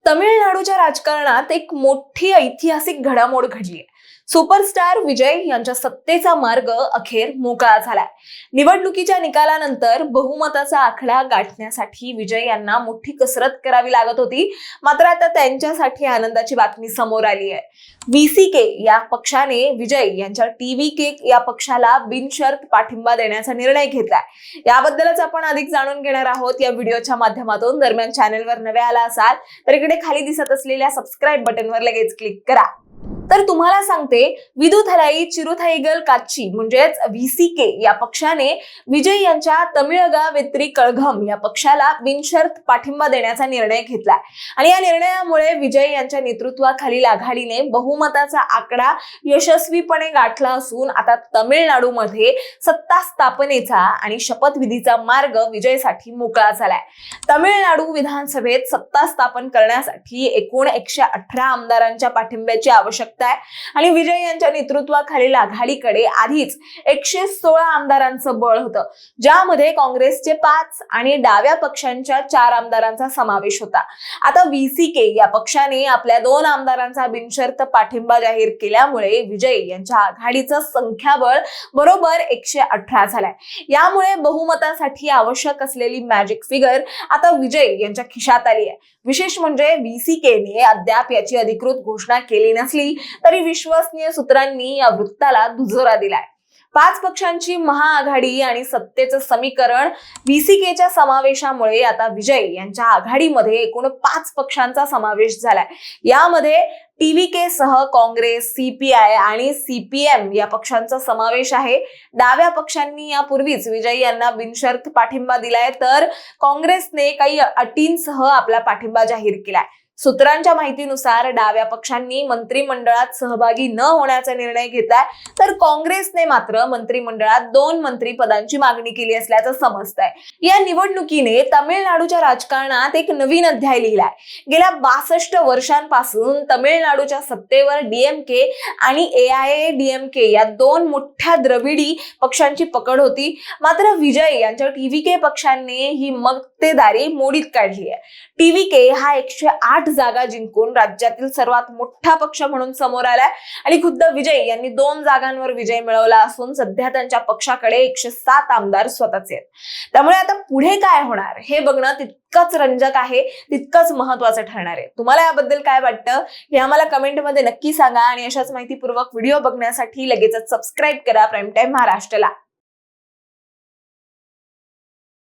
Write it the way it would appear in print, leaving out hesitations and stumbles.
तमिळनाडूच्या राजकारणात एक मोठी ऐतिहासिक घडामोड घडली आहे। सुपरस्टार विजय यांच्या सत्तेचा मार्ग अखेर मोकळा झालाय। निवडणुकीच्या निकालानंतर बहुमताचा आकडा गाठण्यासाठी विजय यांना मोठी कसरत करावी लागत होती, मात्र आता त्यांच्यासाठी आनंदाची बातमी समोर आली आहे। व्हीसीके या पक्षाने विजय यांच्या टीव्हीके या पक्षाला बिनशर्त पाठिंबा देण्याचा निर्णय घेतलाय। याबद्दलच आपण अधिक जाणून घेणार आहोत या व्हिडिओच्या माध्यमातून। दरम्यान चॅनलवर नवे आला असाल तर इकडे खाली दिसत असलेल्या सबस्क्राइब बटनवर लगेच क्लिक करा। तर तुम्हाला सांगते, विदुथलाई चिरुथाईगल काच्ची म्हणजेच व्हीसीके या पक्षाने विजय यांच्या तमिळगा वेत्री कळघम या पक्षाला बिनशर्त पाठिंबा देण्याचा निर्णय घेतलाय आणि या निर्णयामुळे विजय यांच्या नेतृत्वाखालील आघाडीने बहुमताचा आकडा यशस्वीपणे गाठला असून आता तमिळनाडूमध्ये सत्ता स्थापनेचा आणि शपथविधीचा मार्ग विजयसाठी मोकळा झालाय। तमिळनाडू विधानसभेत सत्ता स्थापन करण्यासाठी एकूण 118 आमदारांच्या पाठिंब्याची आवश्यकता आहे आणि विजय यांच्या नेतृत्वाखालील आघाडीकडे आधीच 116 आमदारांचं बळ होतं, ज्यामध्ये काँग्रेसचे 5 आणि डाव्या पक्षांच्या 4 आमदारांचा समावेश होता। आता व्हीसीके या पक्षाने आपल्या 2 आमदारांचा बिनशर्त पाठिंबा जाहीर केल्यामुळे विजय यांच्या आघाडीचं संख्याबळ बरोबर 118 झालंय। यामुळे बहुमतासाठी आवश्यक असलेली मॅजिक फिगर आता विजय यांच्या खिशात आली आहे। विशेष म्हणजे व्हीसीकेने अद्याप याची अधिकृत घोषणा केली नसली तरी विश्वसनीय सूत्रांनी या वृत्ताला दुजोरा दिलाय। 5 पक्षांची महाआघाडी आणि सत्तेचं समीकरण व्हीसीकेच्या समावेशामुळे आता विजय यांच्या आघाडीमध्ये एकूण 5 पक्षांचा समावेश झालाय। यामध्ये टीव्हीके सह काँग्रेस, सीपीआय आणि सीपीएम या पक्षांचा समावेश आहे। डाव्या पक्षांनी यापूर्वीच विजय यांना बिनशर्त पाठिंबा दिलाय, तर काँग्रेसने काही अटींसह आपला पाठिंबा जाहीर केलाय। सूत्रांच्या माहितीनुसार डाव्या पक्षांनी मंत्रिमंडळात सहभागी न होण्याचा निर्णय घेतलाय, तर काँग्रेसने मात्र मंत्रिमंडळात 2 मंत्रिपदांची मागणी केली असल्याचं समजतंय। या निवडणुकीने तमिळनाडूच्या राजकारणात एक नवीन अध्याय लिहिलाय। गेल्या 62 वर्षांपासून तमिळनाडूच्या सत्तेवर डीएमके आणि एआयएडीएमके या 2 मोठ्या द्रविडी पक्षांची पकड होती, मात्र विजय यांच्या टीव्हीके पक्षाने ही मक्तेदारी मोडीत काढली आहे। टीव्हीके हा 108 जागा जिंकून राज्यातील सर्वात मोठा पक्ष म्हणून समोर आलाय आणि खुद्द विजय यांनी 2 जागांवर विजय मिळवला असून सध्या त्यांच्या पक्षाकडे 107 आमदार स्वतःचे आहेत। त्यामुळे आता पुढे काय होणार हे बघणं तितकंच रंजक आहे, तितकंच महत्त्वाचं ठरणार आहे। तुम्हाला याबद्दल काय वाटतं हे आम्हाला कमेंटमध्ये नक्की सांगा आणि अशाच माहितीपूर्वक व्हिडिओ बघण्यासाठी लगेचच सबस्क्राइब करा प्राईम टाइम महाराष्ट्रला।